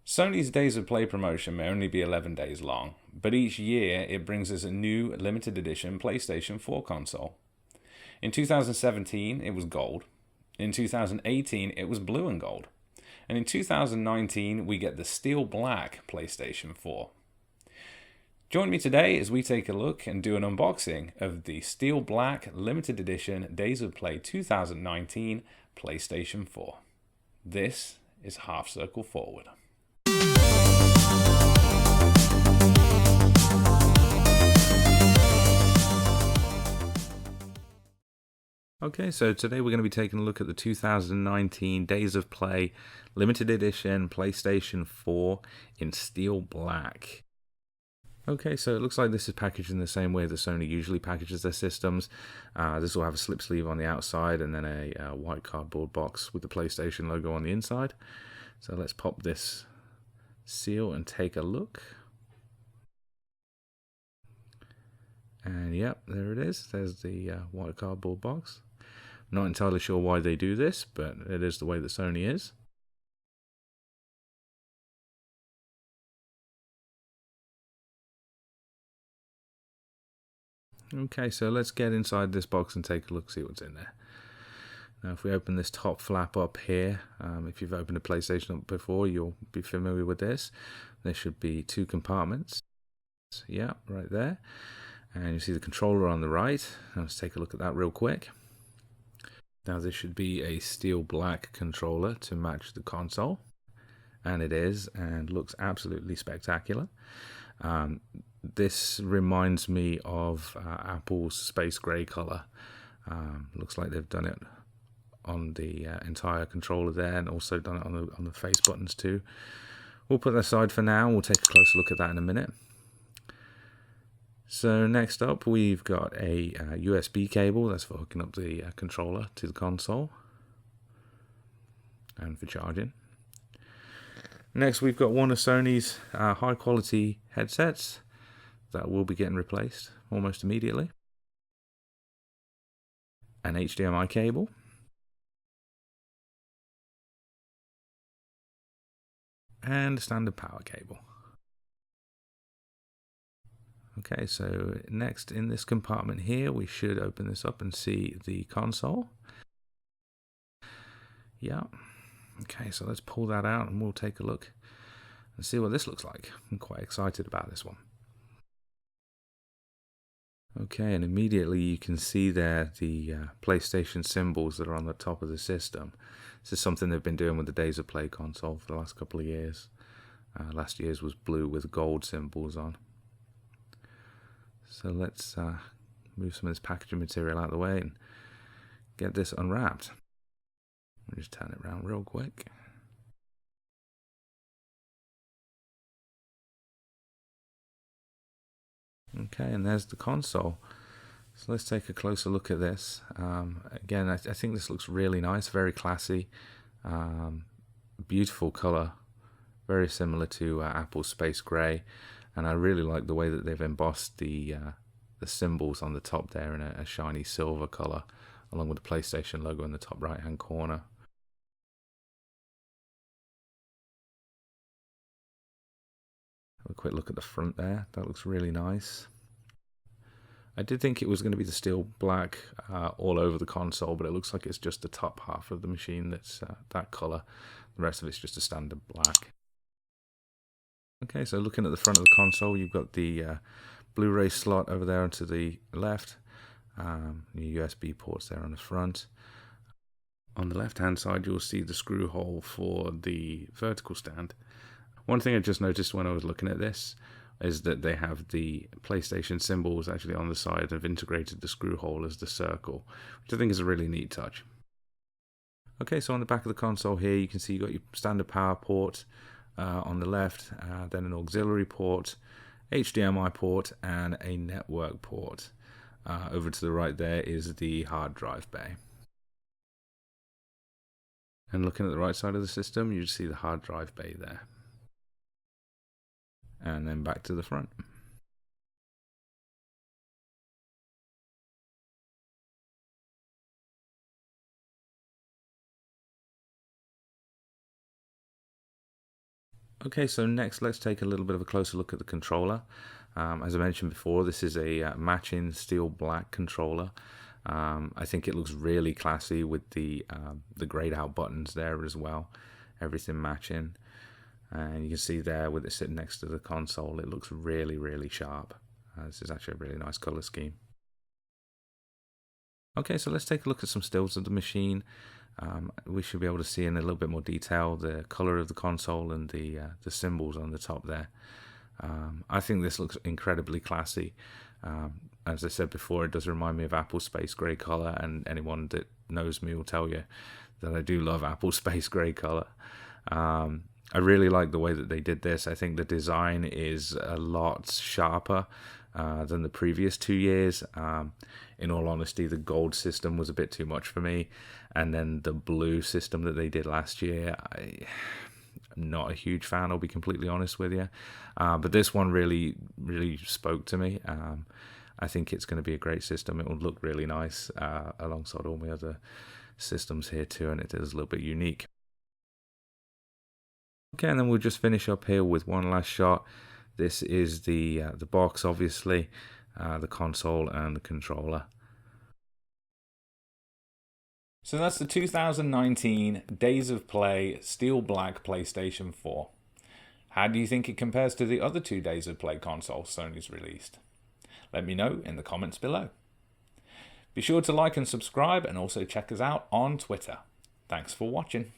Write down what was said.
Sony's Days of Play promotion may only be 11 days long, but each year it brings us a new limited edition PlayStation 4 console. In 2017, it was gold. In 2018, it was blue and gold. And in 2019, we get the steel black PlayStation 4. Join me today as we take a look and do an unboxing of the steel black limited edition Days of Play 2019 PlayStation 4. This is Half Circle Forward. Okay, so today we're going to be taking a look at the 2019 Days of Play limited edition PlayStation 4 in steel black. Okay, so it looks like this is packaged in the same way that Sony usually packages their systems. This will have a slip sleeve on the outside and then a white cardboard box with the PlayStation logo on the inside. So let's pop this seal and take a look. And yep, there it is. There's the white cardboard box. Not entirely sure why they do this, but it is the way that Sony is. Okay, so let's get inside this box and take a look, see what's in there. Now, if we open this top flap up here, if you've opened a PlayStation up before, you'll be familiar with this. There should be two compartments. Yeah, right there. And you see the controller on the right. Let's take a look at that real quick. Now, this should be a steel black controller to match the console. And it is, and looks absolutely spectacular. This reminds me of Apple's space grey color. Looks like they've done it on the entire controller there, and also done it on the face buttons too. We'll put that aside for now. We'll take a closer look at that in a minute. So next up, we've got a USB cable. That's for hooking up the controller to the console and for charging. Next, we've got one of Sony's high quality headsets that will be getting replaced almost immediately. An HDMI cable. And a standard power cable. Okay, so next in this compartment here, we should open this up and see the console. Yeah. Okay, so let's pull that out and we'll take a look and see what this looks like. I'm quite excited about this one. Okay, and immediately you can see there the PlayStation symbols that are on the top of the system. This is something they've been doing with the Days of Play console for the last couple of years. Last year's was blue with gold symbols on. So let's move some of this packaging material out of the way and get this unwrapped. Let me just turn it around real quick. Okay, and there's the console. So let's take a closer look at this. Again, I think this looks really nice, very classy, beautiful color, very similar to Apple's Space Gray. And I really like the way that they've embossed the symbols on the top there in a shiny silver color, along with the PlayStation logo in the top right hand corner. Have a quick look at the front there. That looks really nice. I did think it was going to be the steel black all over the console, but it looks like it's just the top half of the machine that's that color. The rest of it's just a standard black. Okay, so looking at the front of the console, you've got the Blu-ray slot over there to the left, your USB ports there on the front. On the left-hand side, you'll see the screw hole for the vertical stand. One thing I just noticed when I was looking at this is that they have the PlayStation symbols actually on the side and have integrated the screw hole as the circle, which I think is a really neat touch. Okay, so on the back of the console here, you can see you've got your standard power port on the left, then an auxiliary port, HDMI port, and a network port. Over to the right there is the hard drive bay. And looking at the right side of the system, you see the hard drive bay there. And then back to the front. Okay, so next let's take a little bit of a closer look at the controller. As I mentioned before, this is a matching steel black controller. I think it looks really classy with the grayed out buttons there as well, everything matching. And you can see there with it sitting next to the console, it looks really, really sharp. This is actually a really nice color scheme. Okay, so let's take a look at some stills of the machine. We should be able to see in a little bit more detail the color of the console and the symbols on the top there. I think this looks incredibly classy. As I said before, it does remind me of Apple's Space Gray color, and anyone that knows me will tell you that I do love Apple's Space Gray color. I really like the way that they did this. I think the design is a lot sharper than the previous 2 years. In all honesty, the gold system was a bit too much for me, and then the blue system that they did last year, I'm not a huge fan, I'll be completely honest with you. But this one really, really spoke to me. I think it's going to be a great system. It will look really nice alongside all my other systems here too, and it is a little bit unique. Okay, and then we'll just finish up here with one last shot. This is the box, obviously, the console and the controller. So that's the 2019 Days of Play Steel Black PlayStation 4. How do you think it compares to the other 2 Days of Play consoles Sony's released? Let me know in the comments below. Be sure to like and subscribe, and also check us out on Twitter. Thanks for watching.